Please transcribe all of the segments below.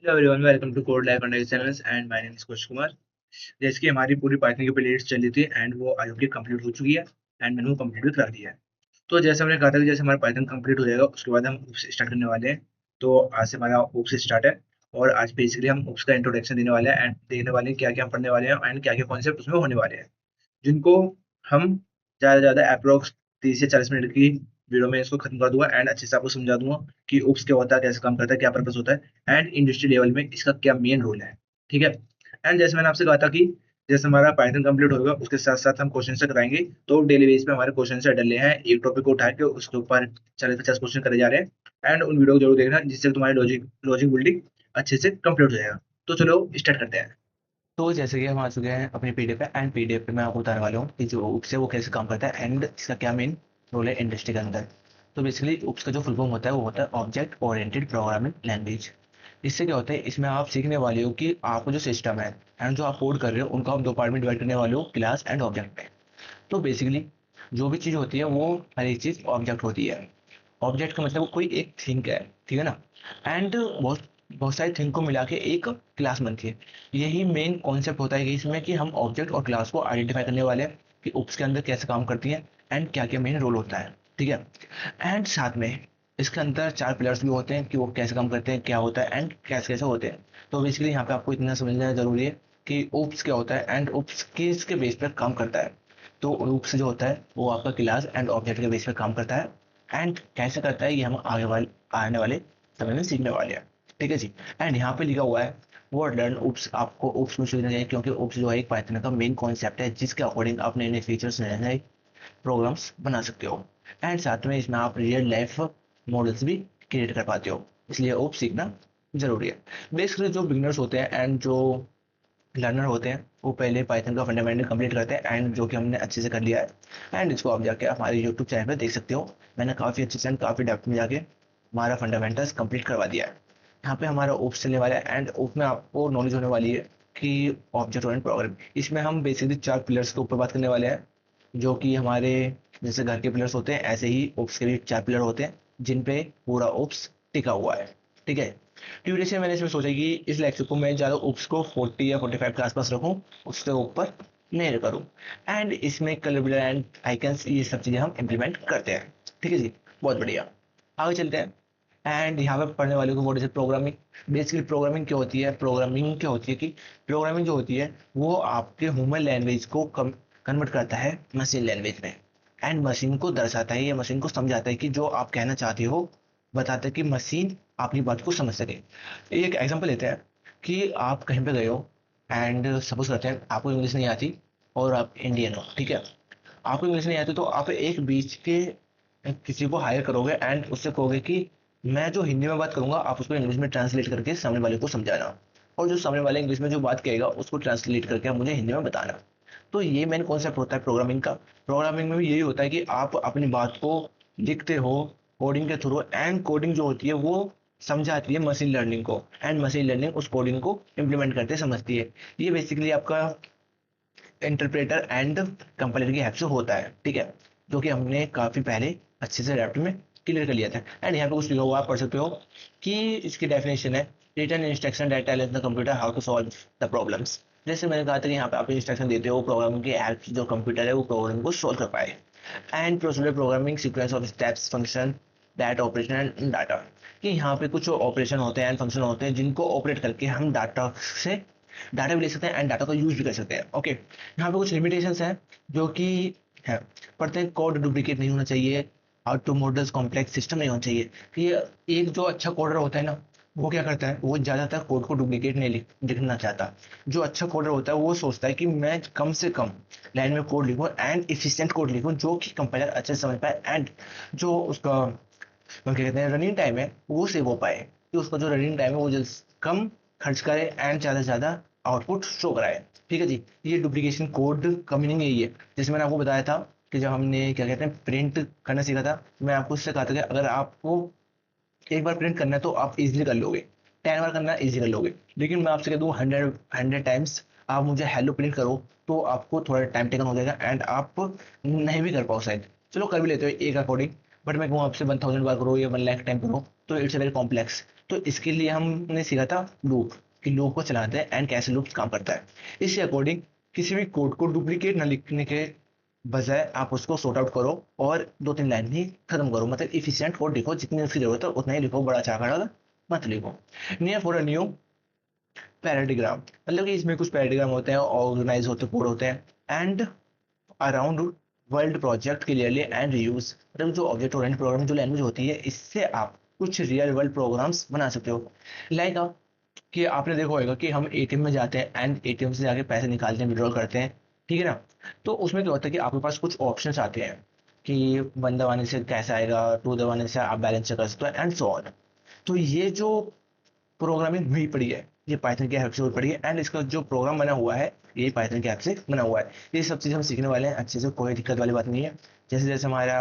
Hello everyone, welcome to code live channels and my name is Kush Kumar. जैसे कि हमारी पूरी पाइथन की प्लेलिस्ट चल रही थी एंड वो आई होप कंप्लीट हो चुकी है एंड मैंने वो कंप्लीट भी करा दिया है। तो जैसे हमने कहा था कि जैसे हमारा पाइथन कंप्लीट हो जाएगा उसके बाद हम ओप्स स्टार्ट करने वाले हैं। तो आज से हमारा ओप्स स्टार्ट है और आज बेसिकली हम ओप्स का इंट्रोडक्शन देने वाले हैं एंड देखने वाले हैं क्या क्या हम पढ़ने वाले हैं एंड क्या क्या कॉन्सेप्ट उसमें होने वाले हैं, जिनको हम ज़्यादा से ज़्यादा अप्रॉक्स 30 से 40 मिनट की वीडियो में इसको खत्म कर दूँगा एंड अच्छे से आपको समझा दूँगा कि ओप्स क्या होता है, कैसे काम करता है, क्या पर्पस होता है एंड इंडस्ट्री लेवल में इसका क्या मेन रोल है। ठीक है? एंड जैसे मैंने आपसे कहा था कि जैसे हमारा पाइथन कंप्लीट होगा उसके साथ-साथ हम क्वेश्चन से कराएँगे, तो डेली बेस पे हमारे क्वेश्चन से डले हैं। एक टॉपिक को उठा के उसके ऊपर 40-50 क्वेश्चन करे जा रहे हैं एंड उन वीडियो को ज़रूर देखना जिससे तुम्हारी लॉजिक लॉजिक बिल्डिंग अच्छे से कंप्लीट हो जाएगा। तो चलो स्टार्ट करते हैं। तो जैसे कि हम आ चुके हैं अपनी पीडीएफ पे एंड पीडीएफ पे मैं आपको बताने वाला हूँ कि जो UPS है वो कैसे काम करता है एंड इसका क्या मेन रोल है इंडस्ट्री के अंदर। तो बेसिकली UPS का जो फुल फॉर्म होता है वो होता है ऑब्जेक्ट ओरिएंटेड प्रोग्रामिंग लैंग्वेज। इससे क्या होता है, इसमें आप सीखने वाले हो कि आपको जो सिस्टम है एंड जो आप कोड कर रहे हो उनको आप दो पार्ट में डिवाइड करने वाले हो, क्लास एंड ऑब्जेक्ट में। तो बेसिकली जो भी चीज़ होती है वो हर एक चीज़ ऑब्जेक्ट होती है। ऑब्जेक्ट का मतलब कोई एक थिंग है, ठीक है ना। एंड बहुत बहुत सारी थिंग को मिला के एक क्लास बनती है। यही मेन कॉन्सेप्ट होता है कि इसमें कि हम ऑब्जेक्ट और क्लास को आइडेंटिफाई करने वाले हैं कि UPS के अंदर कैसे काम करती हैं एंड क्या क्या मेन रोल होता है, ठीक है। एंड साथ में इसके अंदर चार पिलर्स भी होते हैं कि वो कैसे काम करते हैं, क्या होता है एंड कैसे कैसे होते हैं। तो बेसिकली यहाँ पे आपको इतना समझना जरूरी है कि UPS क्या होता है एंड UPS किसके बेस पर काम करता है। तो UPS जो होता है वो आपका क्लास एंड ऑब्जेक्ट के बेस पर काम करता है एंड कैसे करता है ये हम आने वाले समय में सीखने वाले हैं, ठीक है जी। एंड यहाँ पे लिखा हुआ है वो लर्न UPS, आपको UPS में सीखना चाहिए क्योंकि UPS जो है एक पाइथन का मेन कॉन्सेप्ट है जिसके अकॉर्डिंग आप नए नए फीचर्स नए नए प्रोग्राम्स बना सकते हो। एंड साथ में इसमें आप रियल लाइफ मॉडल्स भी क्रिएट कर पाते हो, इसलिए UPS सीखना जरूरी है। बेसिकली जो बिगनर्स होते हैं एंड जो लर्नर होते हैं वो पहले पाइथन का फंडामेंटल कंप्लीट करते हैं एंड जो कि हमने अच्छे से कर लिया है एंड इसको आप जाके हमारे यूट्यूब चैनल पर देख सकते हो। मैंने काफ़ी अच्छे से काफ़ी डेप्थ में जाके हमारा फंडामेंटल्स कंप्लीट करवा दिया है। यहाँ पे हमारा ओप्स चलने वाला है एंड ओप में आपको नॉलेज होने वाली है कि ऑब्जेक्ट ओरिएंटेड प्रोग्राम, इसमें हम बेसिकली चार पिलर्स के ऊपर बात करने वाले हैं जो कि हमारे जैसे घर के पिलर्स होते हैं ऐसे ही ओप्स के भी चार पिलर होते हैं जिन पे पूरा ओप्स टिका हुआ है, ठीक है। ड्यूरेशन मैंने इसमें सोचा कि इस लेक्चर को मैं ज़्यादा उप्स को 40 या 45 के आसपास रखूँ, उससे ऊपर नहीं करूँ। एंड इसमें कलर ब्लर एंड आइकन्स ये सब चीज़ें हम इम्प्लीमेंट करते हैं, ठीक है जी। बहुत बढ़िया, आगे चलते हैं। एंड यहाँ पे पढ़ने वाले को what is programming. Basically programming क्या होती है, प्रोग्रामिंग क्या होती है कि प्रोग्रामिंग जो होती है वो आपके ह्यूमन लैंग्वेज को कन्वर्ट करता है मशीन लैंग्वेज में एंड मशीन को दर्शाता है, ये मशीन को समझाता है कि जो आप कहना चाहते हो, बताता है कि मशीन आपकी बात को समझ सके। एक एग्जांपल लेते हैं कि आप कहीं पे गए हो एंड सपोज करते हैं आपको इंग्लिश नहीं आती और आप इंडियन हो, ठीक है। आपको इंग्लिश नहीं आती तो आप एक बीच के किसी को हायर करोगे एंड उससे कहोगे कि मैं जो हिंदी में बात करूंगा आप उसको इंग्लिश में ट्रांसलेट करके सामने वाले को समझाना, और जो सामने वाले इंग्लिश में जो बात कहेगा उसको ट्रांसलेट करके आप मुझे हिंदी में बताना। तो ये मेन कॉन्सेप्ट होता है प्रोग्रामिंग का। प्रोग्रामिंग में भी यही होता है कि आप अपनी बात को लिखते हो कोडिंग के थ्रू एंड कोडिंग जो होती है वो समझाती है मशीन लर्निंग को एंड मशीन लर्निंग उस कोडिंग को इम्प्लीमेंट करते समझती है। ये बेसिकली आपका इंटरप्रेटर एंड कंपाइलर की हेल्प से होता है, ठीक है, जो कि हमने काफी पहले अच्छे से रैप्ट में क्लियर कर लिया था। एंड यहाँ पे कुछ लिखा हुआ आप पढ़ सकते हो कि इसकी डेफिनेशन है return instruction that tell the computer how to solve the problems. जैसे मैंने कहा था कि यहाँ पे आप इंस्ट्रक्शन देते हो प्रोग्रामिंग की हेल्प जो कंप्यूटर है वो प्रॉब्लम को सॉल्व कर पाए। And procedure programming sequence of steps function that operation and data, कि यहाँ पे कुछ ऑपरेशन होते हैं एंड फंक्शन होते हैं जिनको ऑपरेट करके हम डाटा से डाटा भी ले सकते हैं एंड डाटा का यूज भी कर सकते हैं, ओके। यहाँ पे कुछ लिमिटेशंस हैं जो कि है, पढ़ते हैं कोड डुप्लीकेट नहीं होना चाहिए, how to models complex system नहीं होना चाहिए। कि एक जो अच्छा कोडर होता है ना वो क्या करता है, वो ज़्यादातर कोड को डुप्लीकेट नहीं लिखना चाहता। जो अच्छा कोडर होता है वो सोचता है कि मैं कम से कम लाइन में कोड लिखूं एंड इफिशिएंट कोड लिखूं जो कि कंपाइलर अच्छे से समझ पाए एंड जो उसका क्या कहते हैं रनिंग टाइम है वो सेव हो पाए, कि उसका जो रनिंग टाइम है वो जल्द कम खर्च करे एंड ज़्यादा से ज़्यादा आउटपुट शो कराए, ठीक है जी। ये डुप्लीकेशन कोड का मीनिंग यही है। जैसे मैंने आपको बताया था कि जब हमने क्या कहते हैं प्रिंट करना सीखा था, मैं आपको उससे कहा था कि अगर आपको एक बार प्रिंट करना है तो आप इजीली कर लोगे, 10 बार करना है इजी कर लोगे। लेकिन मैं आपसे कह दूँ 100 टाइम्स आप मुझे हेलो प्रिंट करो तो आपको थोड़ा टाइम टेकन हो जाएगा एंड आप नहीं भी कर पाओ शायद, चलो कर भी लेते हो एक अकॉर्डिंग। बट मैं कहूँ आपसे 1000 बार करो या 1 लाख टाइम करो तो इट्स वेरी कॉम्प्लेक्स। तो इसके लिए हमने सीखा था लूप, कि लूप को चलाते हैं एंड कैसे लूप काम करता है। इसके अकॉर्डिंग किसी भी कोड को डुप्लीकेट ना लिखने के बजाय आप उसको सॉर्ट आउट करो और 2-3 लाइन ही खत्म करो, मतलब इफिशिएंट कोड लिखो, जितनी उसकी जरूरत है उतना ही लिखो, बड़ा चाकड़ा मत लिखो। नियर फॉर अ न्यू पैराडिग्राम, मतलब कि इसमें कुछ पैराडिग्राम होते हैं, ऑर्गेनाइज होते कोड होते हैं and around world project clearly and reuse, मतलब जो ऑब्जेक्ट ओरिएंटेड प्रोग्रामिंग जो लैंग्वेज होती है, इससे आप कुछ रियल वर्ल्ड प्रोग्राम्स बना सकते हो। लाइक कि आपने देखा होगा कि हम एटीएम में जाते हैं एंड एटीएम से जाके पैसे निकालते हैं, विड्रॉल करते हैं, ठीक है ना। तो उसमें क्या होता है कि आपके पास कुछ ऑप्शंस आते हैं कि 1 दबाने से कैसे आएगा, 2 दबाने से आप बैलेंस चेक कर सकते हो एंड सो ऑन। तो ये जो प्रोग्रामिंग हुई पड़ी है, ये पाइथन के हेल्प से हुई पड़ी है एंड इसका जो प्रोग्राम बना हुआ है ये पाइथन के हेल्प से बना हुआ है। ये सब चीज़ हम सीखने वाले हैं अच्छे से, कोई दिक्कत वाली बात नहीं है। जैसे जैसे हमारा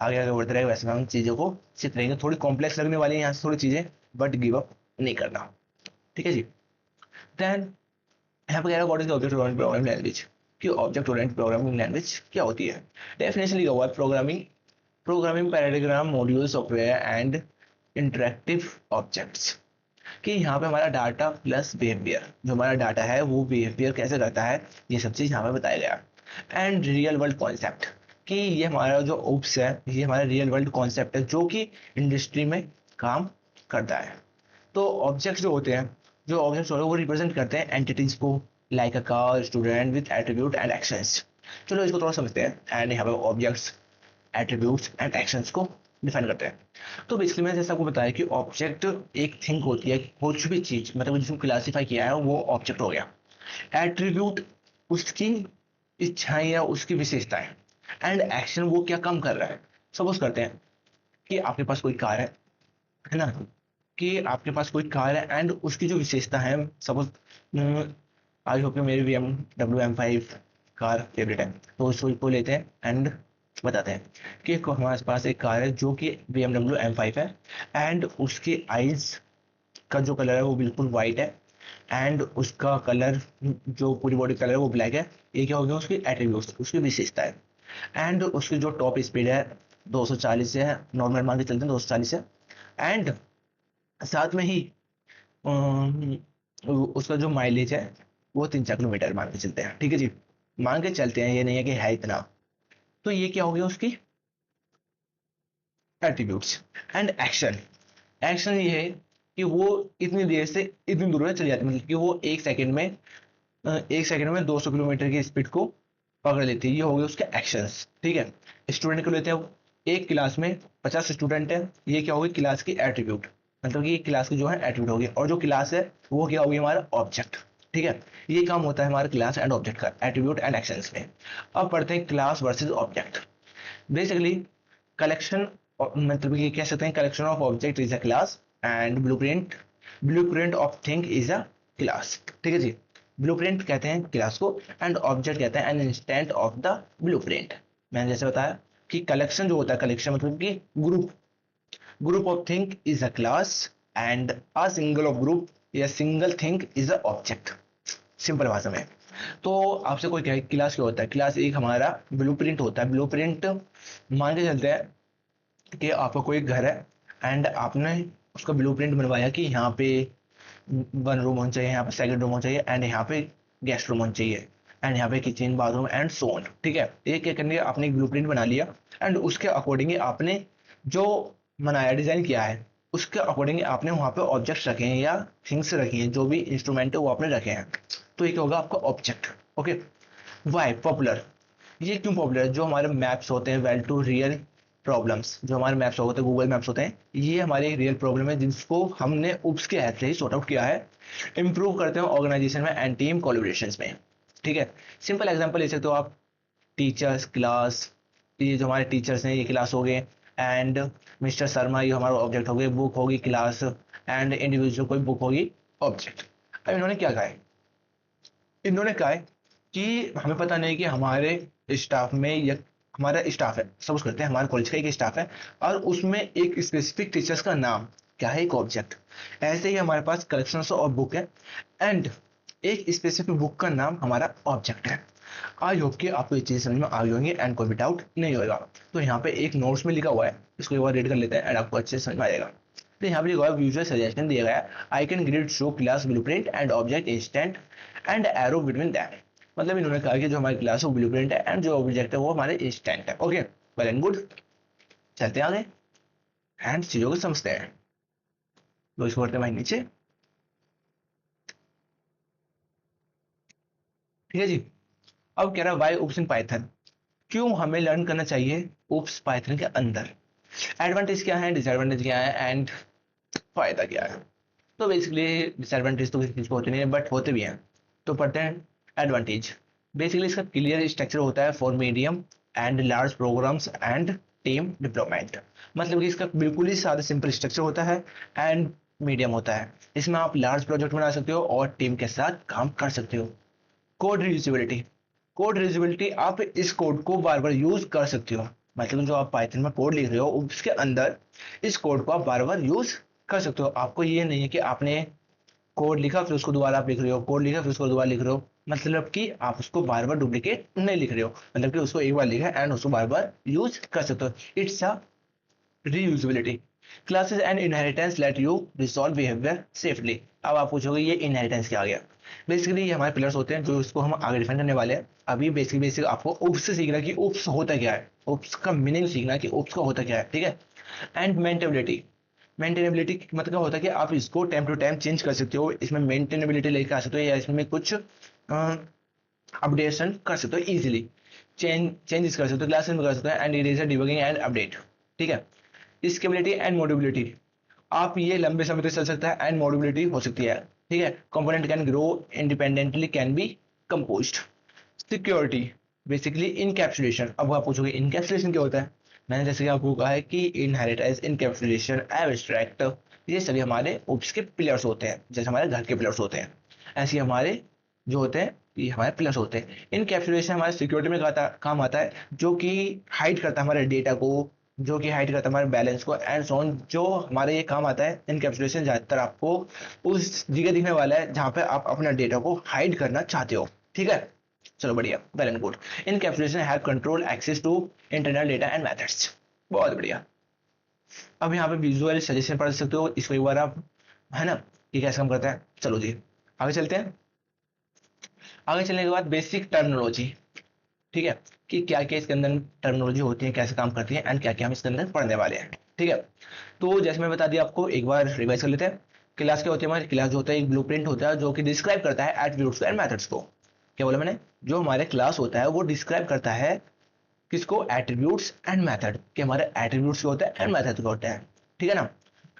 आगे आगे बढ़ते रहेगा वैसे हम चीज़ों को सीख रहेंगे। थोड़ी कॉम्प्लेक्स लगने वाली है यहाँ से थोड़ी चीज़ें, बट गिव अप नहीं करना, ठीक है जी। देन यहाँ पे कह रहा है what is the object oriented programming language, कि ऑब्जेक्ट ओरिएंटेड प्रोग्रामिंग लैंग्वेज क्या होती है। डेफिनेशन लिखा हुआ है programming, programming paradigm module software and interactive objects, कि यहाँ पे हमारा डाटा प्लस बिहेवियर, जो हमारा डाटा है वो बिहेवियर कैसे करता है, ये सब चीज़ यहाँ पे बताया गया। एंड रियल वर्ल्ड कॉन्सेप्ट, कि ये हमारा जो ओप्स है ये हमारा रियल वर्ल्ड कॉन्सेप्ट है जो कि इंडस्ट्री में काम करता है। तो ऑब्जेक्ट्स जो होते हैं, जो ऑब्जेक्ट्स होते हैं वो रिप्रेजेंट करते हैं एंटिटीज को, like a car, student with attribute and actions. चलो इसको थोड़ा समझते हैं एंड यहाँ पे ऑब्जेक्ट्स, एट्रीब्यूट्स एंड एक्शंस को डिफाइन करते हैं। तो बेसिकली मैंने जैसे आपको बताया कि ऑब्जेक्ट एक थिंग होती है, कुछ भी चीज मतलब जिसको क्लासीफाई किया है वो ऑब्जेक्ट हो गया। एट्रीब्यूट उसकी इच्छाएं या उसकी विशेषताएं, एंड एक्शन वो क्या काम कर रहा है। सपोज करते हैं कि आपके पास कोई कार है ना, कि आपके पास कोई कार है एंड उसकी जो विशेषता है, सपोज आई होप मेरी BMW M5 कार फेवरेट है, तो उसको लेते हैं एंड बताते हैं कि हमारे पास एक कार है जो कि BMW M5 है एंड उसकी आईज का जो कलर है वो बिल्कुल वाइट है एंड उसका कलर जो पूरी बॉडी कलर है वो ब्लैक है। ये क्या हो गया उसकी एट्रीब्यूट्स, उसकी विशेषता है। एंड उसकी जो टॉप स्पीड है 240 है, नॉर्मल मान के चलते हैं 240 है। एंड साथ में ही उसका जो माइलेज है वो 3-4 किलोमीटर मान के चलते हैं, ठीक है जी। मान के चलते हैं, ये नहीं है कि है इतना। तो ये क्या हो गया उसकी एट्रीब्यूट्स। एंड एक्शन, एक्शन ये है कि वो इतनी देर से इतनी दूर में चली जाती है, मतलब कि वो 1 सेकंड में 200 किलोमीटर की स्पीड को पकड़ लेती है। ये हो गए उसके एक्शंस, ठीक है। स्टूडेंट को लेते हैं, एक क्लास में 50 स्टूडेंट है, ये क्या होगी क्लास की एट्रीब्यूट, मतलब कि क्लास की जो है एट्रीब्यूट होगी, और जो क्लास है वो क्या होगी हमारा ऑब्जेक्ट, ठीक है। ये काम होता है हमारे क्लास एंड ऑब्जेक्ट का, एट्रीब्यूट एंड एक्शंस में। अब पढ़ते हैं class versus object. Basically collection, मतलब ये कह सकते हैं collection of object is a class and blueprint of thing is a class, ठीक है जी। ब्लूप्रिंट कहते हैं क्लास को एंड ऑब्जेक्ट कहते हैं an instant of the blueprint. मैंने जैसे बताया कि कलेक्शन जो होता है, कलेक्शन मतलब कि group of thing is a class and a single of group या single thing is a object, simple भाषा में। तो आपसे कोई कहे क्लास क्या होता है, क्लास एक हमारा ब्लूप्रिंट होता है। ब्लूप्रिंट मान के चलते हैं कि आपका कोई घर है एंड आपने उसका ब्लूप्रिंट बनवाया कि यहाँ पे 1 रूम होना चाहिए, यहाँ पे सेकंड रूम होना चाहिए एंड यहाँ पे गेस्ट रूम होना चाहिए एंड यहाँ पे kitchen bathroom and so on, ठीक है। एक एक करके आपने एक ब्लूप्रिंट बना लिया एंड उसके अकॉर्डिंग आपने जो बनाया, डिजाइन किया है, उसके अकॉर्डिंग आपने वहाँ पे ऑब्जेक्ट्स रखे हैं या थिंग्स रखी हैं, जो भी इंस्ट्रूमेंट है वो आपने रखे हैं। तो ये क्या होगा आपका ऑब्जेक्ट, ओके। वाई पॉपुलर, ये क्यों पॉपुलर है, जो हमारे मैप्स होते हैं वेल टू रियल प्रॉब्लम्स, जो हमारे मैप्स होते हैं गूगल मैप्स होते हैं, ये हमारे एक रियल प्रॉब्लम है जिसको हमने उप्स के हेल्प से ही सॉर्ट आउट किया है। इंप्रूव करते हैं ऑर्गेनाइजेशन में एंड टीम कोलैबोरेशन में, ठीक है। सिंपल एग्जांपल ले सकते हो आप, टीचर्स क्लास, ये जो हमारे टीचर्स हैं ये क्लास हो गए एंड मिस्टर शर्मा ये हमारा ऑब्जेक्ट हो गए, बुक होगी क्लास एंड इंडिविजुअल कोई बुक होगी ऑब्जेक्ट। अब इन्होंने क्या कहा है, इन्होंने कहा है कि हमें पता नहीं कि हमारे स्टाफ में या हमारा स्टाफ है, सपोज करते हैं हमारे कॉलेज का एक स्टाफ है और उसमें एक स्पेसिफिक टीचर्स का नाम क्या है, एक ऑब्जेक्ट। ऐसे ही हमारे पास कलेक्शन ऑफ बुक है एंड एक स्पेसिफिक बुक का नाम हमारा ऑब्जेक्ट है। आई होप कि आपको ये चीज़ समझ में आ गई होंगी एंड कोई भी डाउट नहीं होगा। तो यहाँ पे एक नोट्स में लिखा हुआ है, इसको एक बार रीड कर लेते हैं एंड आपको अच्छे से समझ में आ जाएगा। तो यहाँ पे लिखा हुआ है यूजर सजेशन दिया गया है, I can grid show class blueprint and object instant and arrow between that. मतलब इन्होंने कहा कि जो हमारी क्लास है वो ब्लूप्रिंट है एंड जो ऑब्जेक्ट है वो हमारे इंस्टेंट है। ओके, वेल एंड गुड, चलते हैं आगे एंड चीजों को समझते हैं। तो इसको करते हैं भाई नीचे, ठीक है जी। अब कह रहा है वाई ओप्स इन पाइथन, क्यों हमें लर्न करना चाहिए ओप्स पाइथन के अंदर, एडवांटेज क्या है, डिसएडवांटेज क्या है एंड फायदा क्या है। तो बेसिकली डिसएडवांटेज तो किसी चीज को होते नहीं है बट होते भी हैं। तो पढ़ते हैं एडवांटेज। बेसिकली इसका क्लियर स्ट्रक्चर होता है for medium and large programs and team deployment. मतलब कि इसका बिल्कुल ही सादा सिंपल स्ट्रक्चर होता है एंड मीडियम होता है। इसमें आप लार्ज प्रोजेक्ट बना सकते हो और टीम के साथ काम कर सकते हो। कोड रियूजेबिलिटी, कोड रियूजेबिलिटी, आप इस कोड को बार बार यूज कर सकते हो। मतलब जो आप पाइथन में कोड लिख रहे हो उसके अंदर इस कोड को आप बार बार यूज कर सकते हो। आपको ये नहीं है कि आपने कोड लिखा फिर उसको दोबारा आप लिख रहे हो, कोड लिखा फिर उसको दोबारा लिख रहे हो। मतलब कि आप उसको बार बार डुप्लीकेट नहीं लिख रहे हो, मतलब कि उसको एक बार लिखा एंड उसको बार बार यूज कर सकते हो। It's a reusability. Classes and inheritance let you resolve behavior safely. अब आप पूछोगे ये इनहेरिटेंस क्या आ गया। बेसिकली ये हमारे पिलर्स होते हैं जो इसको हम आगे डिफाइन करने वाले हैं। अभी बेसिक आपको उप्स से सीखना कि उप्स होता क्या है, उप्स का मीनिंग सीखना कि उप्स का होता क्या है, ठीक है। एंड मेंटेनेबिलिटी, मेंटेनेबिलिटी मतलब होता है कि आप इसको टाइम टू टाइम चेंज कर सकते हो, इसमें मेंटेनेबिलिटी लेकर आ सकते हो या इसमें कुछ अपडेशन कर सकते हो इजीली, चेंजेस कर सकते हो, क्लासेस में कर सकते हो and eraser debugging and update, ठीक है। स्केलेबिलिटी एंड मॉड्यूलेबिलिटी, आप ये लंबे समय तक चल सकता है एंड मॉड्यूलेबिलिटी हो सकती है, ठीक है। Component can grow independently, can be composed. Security, basically encapsulation. अब आप पूछोगे इनकैप्सुलेशन क्या होता है। मैंने जैसे कि आपको कहा है कि इनहेरिटेंस, इनकैप्सुलेशन, एब्स्ट्रैक्ट, ये सभी हमारे ओप्स के पिलर्स होते हैं, जैसे हमारे घर के पिलर्स होते हैं ऐसे ही हमारे जो होते हैं ये हमारे पिलर्स होते हैं। इनकैप्सुलेशन हमारे सिक्योरिटी में काम आता है, जो कि हाइड करता है हमारे डेटा को, जो कि हाइड करता है हमारे बैलेंस को एंड सो ऑन। जो हमारे ये काम आता है इनकैप्सुलेशन, ज्यादातर आपको उस जगह दिखने वाला है जहां पे आप अपना डेटा को हाइड करना चाहते हो, ठीक है। चलो बढ़िया, well and good. Encapsulation have control access to internal data and methods. बहुत बढ़िया। अब यहाँ पे विजुअल सजेशन पढ़ सकते हो इसको एक बार आप, है ना, ये कैसे काम करता है। चलो जी आगे चलते हैं। आगे चलने के बाद बेसिक टर्मिनोलॉजी, ठीक है, कि क्या क्या इसके अंदर टर्मिनोलॉजी होती है, कैसे काम करती है एंड क्या क्या हम इसके अंदर पढ़ने वाले हैं, ठीक है। तो जैसे मैं बता दिया आपको, एक बार रिवाइज कर लेते हैं। क्लास क्या होती है हमारी, क्लास जो होता है एक ब्लूप्रिंट होता है जो कि डिस्क्राइब करता है एट्रीब्यूट्स एंड मेथड्स को। क्या बोला मैंने, जो हमारे क्लास होता है वो डिस्क्राइब करता है किसको, एट्रीब्यूट्स एंड मेथड, कि हमारे एट्रीब्यूट्स क्या होता है एंड मेथड क्या होता है, ठीक है ना।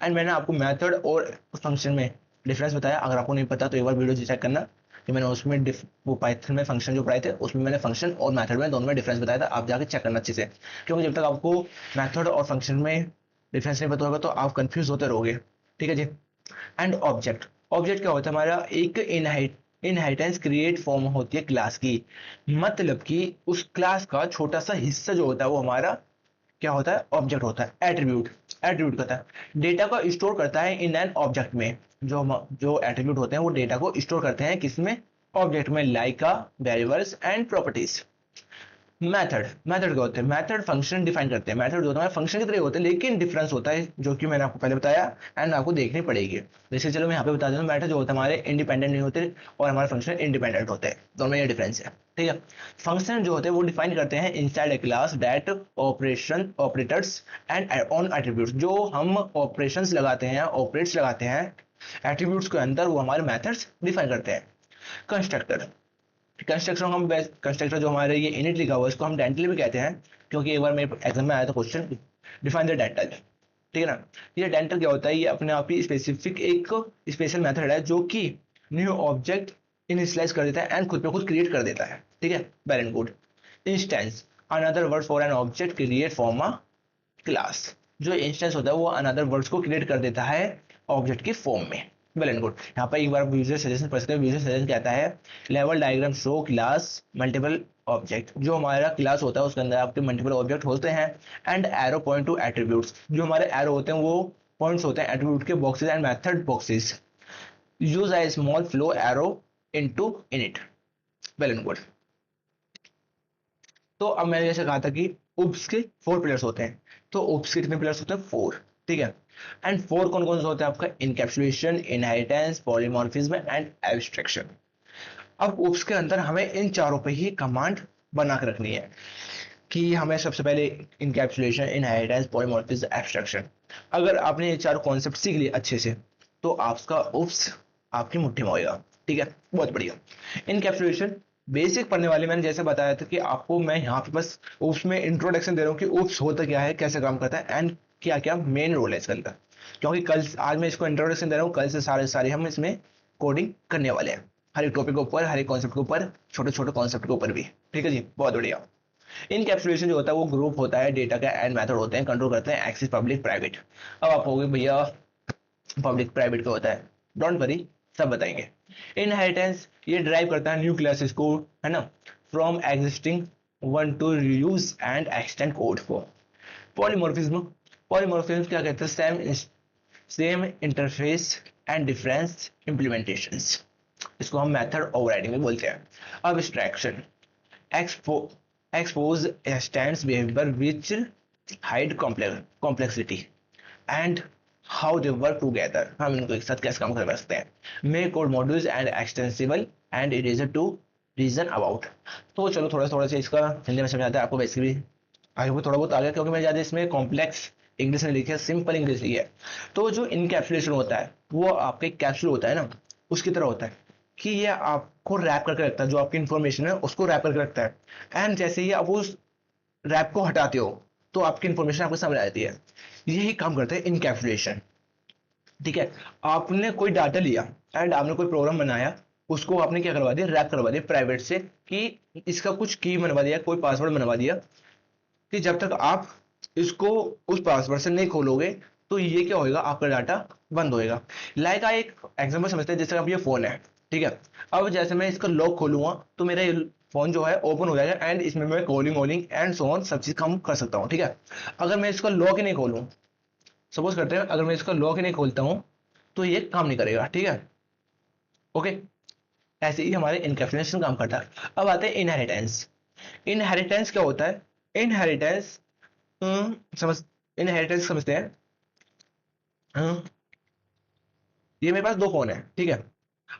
एंड मैंने आपको मेथड और फंक्शन में डिफरेंस बताया, अगर आपको नहीं पता तो एक बार वीडियो चेक करना कि मैंने उसमें वो पाइथन में फंक्शन जो पढ़ाए थे उसमें मैंने फंक्शन और मेथड में दोनों में डिफरेंस बताया था, आप जाके चेक करना अच्छे से। क्योंकि जब तक आपको मेथड और फंक्शन में डिफरेंस नहीं पता होगा तो आप कंफ्यूज होते रहोगे, ठीक है जी। एंड ऑब्जेक्ट, ऑब्जेक्ट क्या होता है हमारा, एक इनहेरिटेंस क्रिएट फॉर्म होती है क्लास की। मतलब कि उस क्लास का छोटा सा हिस्सा जो होता है वो हमारा क्या होता है, ऑब्जेक्ट होता है। एट्रीब्यूट, एट्रीब्यूट करता है डेटा को स्टोर करता है इन एन ऑब्जेक्ट में। जो एट्रीब्यूट होते हैं वो डेटा को स्टोर करते हैं किसमें, ऑब्जेक्ट में, like variables and properties. Method, method क्या होते हैं, मेथड फंक्शन डिफाइन करते हैं। मेथड जो होता है फंक्शन की तरह होते हैं लेकिन डिफरेंस होता है जो कि मैंने आपको पहले बताया एंड आपको देखनी पड़ेगी। जैसे चलो मैं यहाँ पे बता देता हूँ, मेथड जो होता है हमारे इंडिपेंडेंट नहीं होते और हमारे फंक्शन इंडिपेंडेंट होते हैं, दोनों में ये डिफरेंस है, ठीक है। फंक्शन जो होते हैं वो डिफाइन करते हैं inside a class that operation operators and on attributes. जो हम ऑपरेशंस लगाते हैं, ऑपरेट्स लगाते हैं एट्रीब्यूट्स के अंदर, वो हमारे मेथड्स डिफाइन करते हैं। कंस्ट्रक्टर, कंस्ट्रक्टर हम कंस्ट्रक्टर जो हमारे ये इनिट लिखा हुआ है इसको हम डेंटल भी कहते हैं, क्योंकि एक बार मेरे एग्जाम में आया था क्वेश्चन, डिफाइन द डेंटल, ठीक है ना। ये डेंटल क्या होता है, ये अपने आप ही स्पेसिफिक एक स्पेशल मेथड है जो कि न्यू ऑब्जेक्ट इनिशियलाइज कर देता है एंड खुद पे खुद क्रिएट कर देता है, ठीक है, very good. Instance, another word for an object create form a class. जो इंस्टेंस होता है वो अनदर वर्ड्स को क्रिएट कर देता है ऑब्जेक्ट की फॉर्म में, वेल एंड गुड। यहाँ पर एक बार यूजर सजेशन पढ़ सकते हैं। यूजर सजेशन कहता है level diagram show class multiple object. जो हमारा क्लास होता है उसके अंदर आपके मल्टीपल ऑब्जेक्ट होते हैं and arrow point two attributes. जो हमारे एरो होते हैं वो पॉइंट्स होते हैं एट्रीब्यूट के boxes and method boxes. Use A small flow arrow into init, well and good. तो अब मैंने जैसे कहा था कि उप्स के 4 पिलर्स होते हैं, तो उप्स के कितने पिलर्स होते हैं? 4, ठीक है। एंड 4 कौन कौन से होते हैं आपका? Encapsulation, inheritance, polymorphism and abstraction. अब उप्स के अंदर हमें इन चारों पे ही कमांड बना के रखनी है कि हमें सबसे पहले इनकैप्सुलेशन, इनहेरिटेंस, पॉलीमॉर्फिज्म, एब्स्ट्रैक्शन। अगर आपने ये चारों कॉन्सेप्ट सीख लिए अच्छे से तो आपका उप्स आपकी मुट्ठी में होएगा, ठीक है, बहुत बढ़िया। इनकैप्सुलेशन बेसिक पढ़ने वाले, मैंने जैसे बताया था कि आपको मैं यहाँ पे बस उप्स में इंट्रोडक्शन दे रहा हूँ कि उप्स होता क्या है, कैसे काम करता है एंड क्या क्या मेन रोल है इसके अंदर। क्योंकि कल आज मैं इसको इंट्रोडक्शन दे रहा हूँ, कल से सारे सारे हम इसमें कोडिंग करने वाले हैं, हर एक टॉपिक के ऊपर, हर एक कॉन्सेप्ट के ऊपर, छोटे छोटे कॉन्सेप्ट के ऊपर भी, ठीक है जी, बहुत बढ़िया। इनकैप्सुलेशन जो होता है वो ग्रुप होता है डेटा का एंड मेथड होते हैं, कंट्रोल करते हैं एक्सेस पब्लिक प्राइवेट। अब आप कहोगे भैया पब्लिक प्राइवेट का होता है, डोंट वरी, सब बताएंगे। इनहेरिटेंस ये ड्राइव करता है न्यू क्लासेस को, है ना, from existing one two use and extend code को। पॉलीमॉर्फिज्म, पॉलीमॉर्फिज्म क्या कहते हैं? Same interface and difference implementations, इसको हम मेथड ओवरराइडिंग में बोलते हैं। अब abstraction, expose a stands behavior which hide complexity and how they work together, हम इनको एक साथ कैसे काम कर सकते हैं। make code modules and extensible and eraser to reason about। तो चलो थोड़ा थोड़ा सा इसका हिंदी में समझाते हैं आपको, वैसे भी आई होप थोड़ा बहुत आ गया, क्योंकि मैं ज़्यादा इसमें कॉम्प्लेक्स इंग्लिश में लिखी है, सिंपल इंग्लिश लिखी है। तो जो इनकैप्सुलेशन होता है वो आपके कैप्सूल होता है ना, उसकी तरह होता है कि ये आपको रैप करके रखता है, जो आपकी इंफॉर्मेशन है उसको रैप करके रखता है। एंड जैसे ही आप उस रैप को हटाते हो तो आपकी इंफॉर्मेशन आपको सामने आती है। यही काम करता है इनकैप्सुलेशन, ठीक है। आपने कोई डाटा लिया एंड आपने कोई प्रोग्राम बनाया, उसको आपने क्या करवा दिया? रैप करवा दिया प्राइवेट से, कि इसका कुछ की बनवा दिया, कोई पासवर्ड बनवा दिया कि जब तक आप इसको उस पासवर्ड से नहीं खोलोगे तो ये क्या होएगा? आपका डाटा बंद होएगा। लाइक आ एक एग्जांपल समझते हैं, जैसे अब ये फोन है, ठीक है। अब जैसे मैं इसका लॉक खोलूंगा तो मेरा ये फोन जो है ओपन हो जाएगा एंड इसमें मैं कॉलिंग वॉलिंग एंड सो ऑन सब चीज काम कर सकता हूँ, ठीक है। अगर मैं इसका लॉक ही नहीं खोलूं, सपोज करते हैं अगर मैं इसका लॉक ही नहीं खोलता हूं तो ये काम नहीं करेगा, ठीक है, ओके। ऐसे ही हमारे इनकैप्सुलेशन काम करता है। अब आते हैं इनहेरिटेंस। इनहेरिटेंस क्या होता है? इनहेरिटेंस समझ इनहेरिटेंस समझते हैं। हम्म, ये मेरे पास दो फोन है, ठीक है।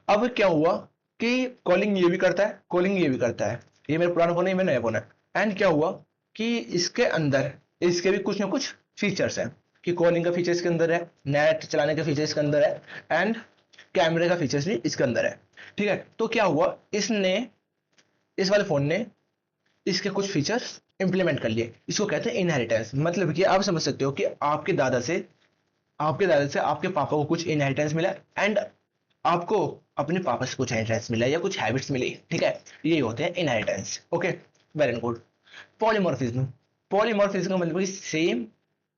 अब क्या हुआ कि कॉलिंग ये भी करता है, कॉलिंग ये भी करता है, ये मेरा पुराना फोन है, ये मेरा नया फोन है। एंड क्या हुआ कि इसके अंदर इसके भी कुछ ना कुछ फीचर्स हैं, कि कॉलिंग का फीचर इसके अंदर है, नेट चलाने का फीचर इसके अंदर है एंड कैमरे का फीचर्स भी इसके अंदर है, ठीक है। तो क्या हुआ, इसने इस वाले फोन ने इसके कुछ फीचर्स इंप्लीमेंट कर लिए, इसको कहते हैं इनहेरिटेंस। मतलब कि आप समझ सकते हो कि आपके दादा से आपके पापा को कुछ इनहेरिटेंस मिला एंड आपको अपने पापा से कुछ इनहेरिटेंस मिला या कुछ हैबिट्स मिली, ठीक है। यही होते हैं inheritance, okay, very good. Polymorphism, polymorphism का मतलब सेम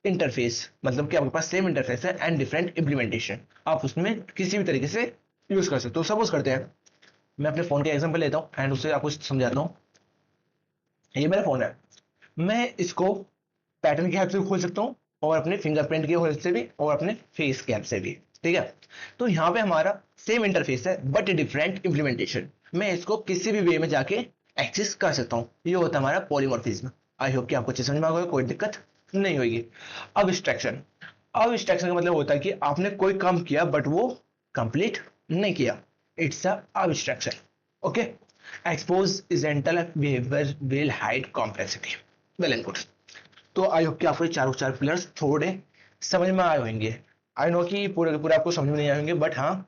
इंटरफेस, मतलब कि आपके पास सेम इंटरफेस है एंड डिफरेंट इंप्लीमेंटेशन, आप उसमें किसी भी तरीके से यूज कर सकते हो। सपोज करते हैं मैं अपने फोन का एग्जांपल लेता हूँ एंड उससे आपको समझाता हूँ। ये मेरा फोन है, मैं इसको पैटर्न की हेल्प से भी खोल सकता हूँ और अपने फिंगरप्रिंट की हेल्प से भी और अपने फेस की हेल्प से भी, ठीक है। तो यहाँ पे हमारा सेम इंटरफेस है बट डिफरेंट इंप्लीमेंटेशन, मैं इसको किसी भी वे में जाके एक्सेस कर सकता हूँ। ये होता है हमारा पॉलीमॉर्फिज्म। आई होप कि आपको अच्छे समझ में आ गया, कोई दिक्कत नहीं होगी। अब एक्सट्रैक्शन, अब एक्सट्रैक्शन का मतलब होता है कि आपने कोई काम किया बट वो कंप्लीट नहीं किया, it's a abstraction, okay. Expose essential behaviour will hide complexity, well and good. तो आई होप कि आपको ये चारों चार पिलर्स थोड़े समझ में आए होंगे। आई नो कि पूरे पूरे आपको समझ में नहीं आएंगे, बट हाँ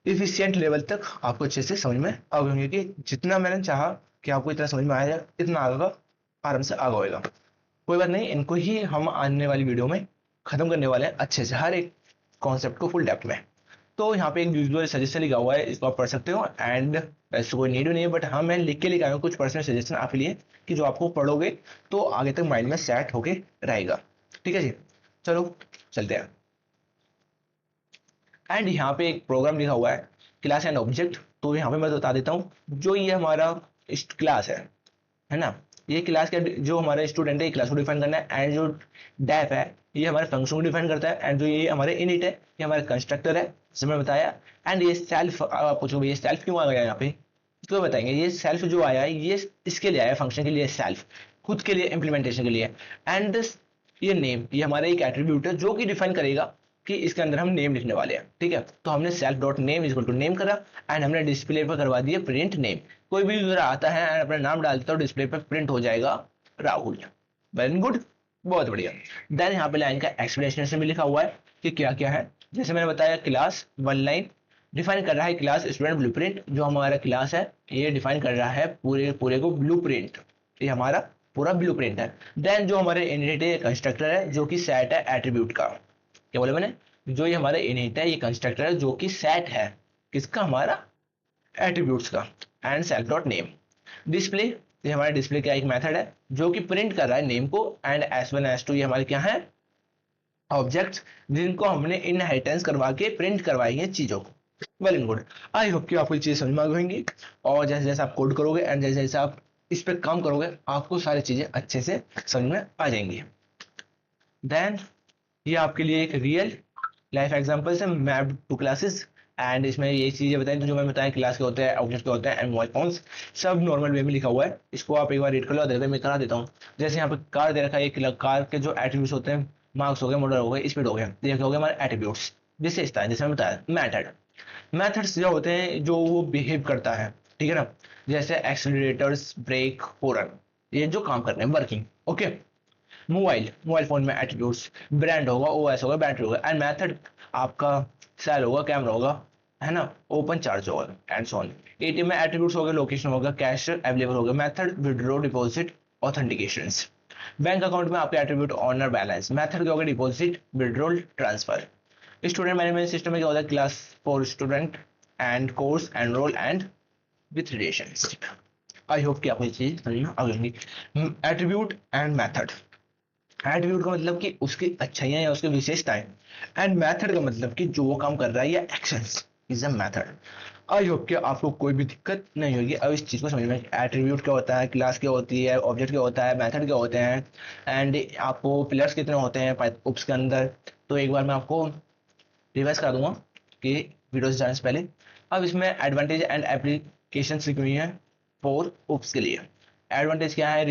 इफिशियंट लेवल तक आपको अच्छे से समझ में आ गए होंगे, कि जितना मैंने चाहा कि आपको इतना समझ में आया इतना आगा आराम से आगा होएगा। कोई बात नहीं, इनको ही हम आने वाली वीडियो में खत्म करने वाले हैं अच्छे से, हर एक कॉन्सेप्ट को फुल डेप्थ में। तो यहाँ पे एक यूजुअल सजेशन लिखा हुआ है, इसको आप पढ़ सकते हो एंड वैसे कोई नीड नहीं है, बट हाँ मैं लिख के लेके आया हूँ कुछ पर्सनल सजेशन आपके लिए, कि जो आपको पढ़ोगे तो आगे तक माइंड में सेट होके रहेगा, ठीक है जी। चलो चलते हैं। एंड यहाँ पे एक प्रोग्राम लिखा हुआ है क्लास एंड ऑब्जेक्ट, तो यहाँ पे मैं बता देता हूँ। जो ये हमारा क्लास है ना, ये क्लास का जो हमारा स्टूडेंट है, ये क्लास को डिफाइन करना है एंड जो डेफ है ये हमारे फंक्शन को डिफाइन करता है एंड जो ये हमारे इनिट है ये हमारा कंस्ट्रक्टर है, जैसे मैं बताया। एंड ये सेल्फ, आप पूछोगे ये सेल्फ क्यों आ गया यहाँ पे, तो बताएंगे ये सेल्फ जो आया है ये इसके लिए आया, फंक्शन के लिए सेल्फ, खुद के लिए इम्प्लीमेंटेशन के लिए। एंड ये नेम ये हमारा एक एट्रीब्यूट है जो कि डिफाइन करेगा कि इसके अंदर हम नेम लिखने वाले हैं, ठीक है। तो हमने self dot name equal to name करा एंड हमने डिस्प्ले पर करवा दिया प्रिंट नेम। कोई भी यूजर आता है एंड अपना नाम डालता है तो डिस्प्ले पर प्रिंट हो जाएगा राहुल। वेरी गुड, बहुत बढ़िया। देन यहाँ पे लाइन का एक्सप्लेनेशन भी लिखा हुआ है कि क्या क्या है। जैसे मैंने बताया क्लास वन लाइन डिफाइन कर रहा है क्लास स्टूडेंट ब्लूप्रिंट, जो हमारा क्लास है ये डिफाइन कर रहा है पूरे पूरे को ब्लूप्रिंट, ये हमारा पूरा ब्लूप्रिंट है। देन जो हमारे इनहेरिटेड कंस्ट्रक्टर है जो कि सेट है एट्रीब्यूट का, क्या बोले मैंने, जो ये हमारा इनहेरिट है ये कंस्ट्रक्टर है जो कि सेट है किसका, हमारा एट्रीब्यूट्स का। And self dot name display, ये हमारा डिस्प्ले का एक मेथड है जो कि प्रिंट कर रहा है नेम को। एंड S1 S2 ये हमारे क्या है, ऑब्जेक्ट्स जिनको हमने इनहेरिटेंस करवा के प्रिंट करवाई है चीजों को। Well and good, I hope कि आपको ये चीज समझ में आ गई होंगी। और जैसे जैसे आप कोड करोगे एंड जैसे जैसे आप इस पे काम करोगे आपको सारी चीजें अच्छे से समझ में आ जाएंगी। देन ये आपके लिए एक रियल लाइफ एग्जांपल्स है मैप्ड टू क्लासेस। एंड इसमें ये चीजें बताई तो जो मैंने बताया क्लास के होते हैं, ऑब्जेक्ट के होते हैं एंड मोबाइल फोन्स, सब नॉर्मल वे में लिखा हुआ है। इसको आप एक बार रीड कर लो, मैं करा देता हूँ। जैसे यहाँ पे कार दे रखा है, एक कार के जो एट्रीब्यूट्स होते हैं, मार्क्स हो गए, मॉडल हो गए, स्पीड हो गया, ये हो गया हमारे एट्रीब्यूट्स। विशेषता है जैसे मैंने बताया मेथड, मेथड्स जो होते हैं जो वो बिहेव करता है, ठीक है ना। जैसे एक्सीलरेटर्स, ब्रेक, हॉर्न, ये जो काम कर रहे हैं वर्किंग, ओके। मोबाइल फोन में एट्रीब्यूट्स ब्रांड होगा, ओएस होगा, बैटरी होगा। एंड मेथड आपका सेल होगा, कैमरा होगा, है ना, ओपन चार्ज होगा एंड सो ऑन। एटीएम में एट्रीब्यूट्स होगा, लोकेशन होगा, कैश अवेलेबल होगा, method withdraw, deposit, authentications. Bank account में आपके एट्रीब्यूट ऑनर, बैलेंस, मेथड क्या होगा, deposit, withdrawal, transfer. Student management system में क्या होता है, class for student and course enrol and with relations. I hope कि आपको ये चीज समझ में आ गई। एट्रीब्यूट एंड मेथड, एट्रीब्यूट का मतलब कि उसकी अच्छाइयां या उसकी विशेषताएं, एंड मेथड का मतलब कि जो वो काम कर रहा है या actions is a method. I hope कि आपको कोई भी दिक्कत नहीं होगी अब इस चीज को समझ में। एट्रीब्यूट क्या होता है, क्लास क्या होती है, ऑब्जेक्ट क्या होता है, मेथड क्या होते हैं, एंड आपको पिलर्स कितने होते हैं उप्स के अंदर। तो एक बार मैं आपको रिवाइज करा दूंगा कि वीडियो से जाने से पहले। अब इसमें एडवांटेज एंड एप्लीकेशन लिखी हुई है फॉर उप्स के लिए। एडवांटेज क्या है,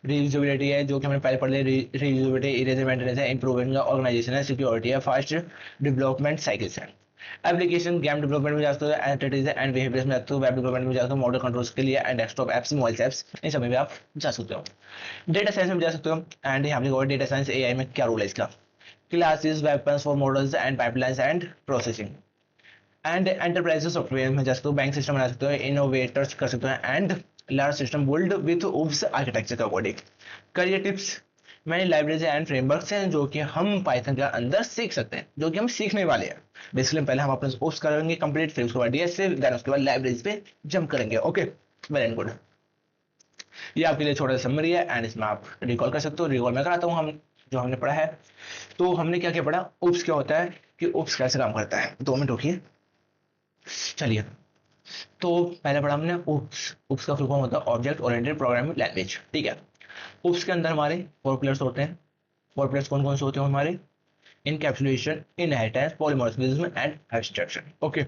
रीयूजेबिलिटी है जो कि हमने पहले पढ़ लिया, रीयूजेबिलिटी, इरेजर मेंटेनेंस है, इंप्रूवमेंट का ऑर्गेनाइजेशन है, सिक्योरिटी है, फास्ट डेवलपमेंट साइकिल्स है। एप्लीकेशन गेम डेवलपमेंट में जा सकते हो, एंटिटीज एंड बिहेवियर्स में जाते हो, वेब डेवलपमेंट में जा सकते हो, मॉडल कंट्रोल्स के लिए and desktop apps, mobile apps, इन सब में भी आप जा सकते हो। डेटा साइंस में जा सकते हो एंड यहाँ पे डेटा साइंस एआई में क्या रोल है इसका। Classes, weapons for models and pipelines and processing. And enterprise software में जा सकते हो, बैंक सिस्टम बना सकते हो, इनोवेटर्स कर सकते हो and large system build with oops architecture का अकॉर्डिंग। करियर टिप्स, मैंने लाइब्रेरीज एंड फ्रेमवर्क्स हैं जो कि हम पाइथन के अंदर सीख सकते हैं, जो कि हम सीखने वाले हैं। बेसिकली पहले हम अपने उप्स करेंगे कंप्लीट, फिर उसके बाद डीएस, देन उसके बाद लाइब्रेरीज पे जंप करेंगे, ओके। वेरी गुड, ये आपके लिए छोटा सा समरी है एंड इसमें आप रिकॉल कर सकते हो। रिकॉल मैं कराता हूँ हम जो हमने पढ़ा है। तो हमने क्या क्या पढ़ा, उप्स क्या होता है, कि उप्स कैसे काम करता है। 2 मिनट रुकिए, चलिए। तो पहले पढ़ा हमने उप्स, उप्स का फुल फॉर्म होता है ऑब्जेक्ट ओरिएंटेड प्रोग्रामिंग लैंग्वेज, ठीक है। उप्स के अंदर हमारे 4 पिलर्स होते हैं। 4 पिलर्स कौन कौन से होते हैं हमारे, encapsulation, inheritance, polymorphism and abstraction, okay.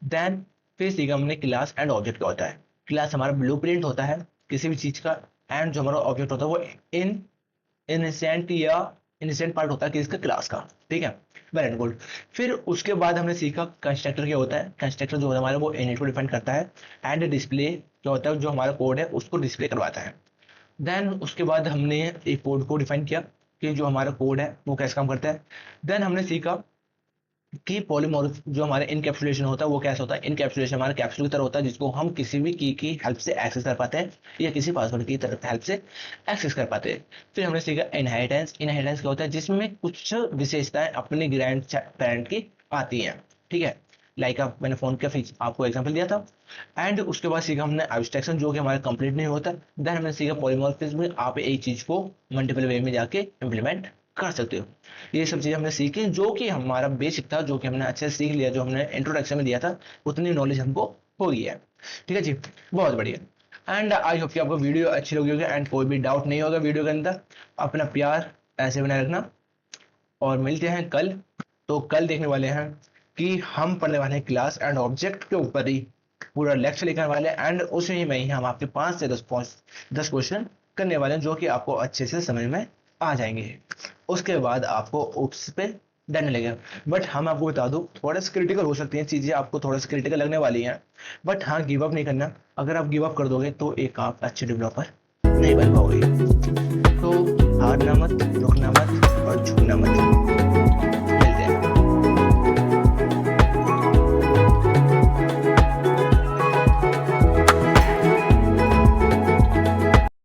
Then फिर सीखा हमने क्लास एंड ऑब्जेक्ट क्या होता है। क्लास हमारा ब्लूप्रिंट होता है किसी भी चीज का, एंड जो हमारा ऑब्जेक्ट होता है वो इन इनिसेंट या इनिसेंट पार्ट होता है किसका, क्लास का, ठीक है। Very good. फिर उसके बाद हमने सीखा कंस्ट्रक्टर क्या होता है। कंस्ट्रक्टर जो होता है हमारा वो इनिट को डिफाइन करता है, एंड डिस्प्ले क्या होता है, जो हमारा कोड है उसको डिस्प्ले करवाता है। देन उसके बाद हमने एक कोड को डिफाइन किया कि जो हमारा कोड है वो कैसे काम करता है। देन हमने सीखा कि पॉलीमॉर्फ जो हमारे इनकैप्सुलेशन होता है वो कैसा होता है। इनकैप्सुलेशन हमारा कैप्सूल की तरह होता है जिसको हम किसी भी की हेल्प से एक्सेस कर पाते हैं या किसी पासवर्ड की तरफ हेल्प से एक्सेस कर पाते हैं। फिर हमने सीखा इनहेरिटेंस। इनहेरिटेंस क्या होता है, जिसमें कुछ विशेषताएं अपने ग्रैंड पेरेंट की आती हैं, ठीक है। लाइक आप मैंने फोन का आपको एग्जांपल दिया था। एंड उसके बाद सीखा हमने एब्स्ट्रैक्शन जो कि हमारा कंप्लीट नहीं होता। देन हमने सीखा पॉलीमॉर्फिज्म, आप एक चीज को मल्टीपल वे में जाके इंप्लीमेंट कर सकते हो। ये सब चीजें हमने सीखी जो कि हमारा बेसिक था, जो कि हमने अच्छे से सीख लिया, जो हमने इंट्रोडक्शन में दिया था उतनी नॉलेज हमको हो गई है, ठीक है जी, बहुत बढ़िया। एंड आई होप कि आपको वीडियो अच्छी लगी होगी एंड कोई भी डाउट नहीं होगा वीडियो के अंदर। अपना प्यार ऐसे बनाए रखना और मिलते हैं कल। तो कल देखने वाले हैं कि हम पढ़ने वाले हैं क्लास एंड ऑब्जेक्ट के ऊपर ही पूरा लेक्चर लेकर वाले हैं एंड उसी में ही हम आपके 5 से 10 क्वेश्चन करने वाले हैं जो कि आपको अच्छे से समझ में आ जाएंगे। उसके बाद आपको उप्स पे डरने लगेगा। बट हम आपको बता दूं, थोड़ा सा क्रिटिकल हो सकती हैं चीज़ें, आपको थोड़ा सा क्रिटिकल लगने वाली हैं, बट हाँ गिव अप नहीं करना। अगर आप गिव अप कर दोगे तो एक आप अच्छे डेवलपर नहीं बन पाओगे। तो हारना मत,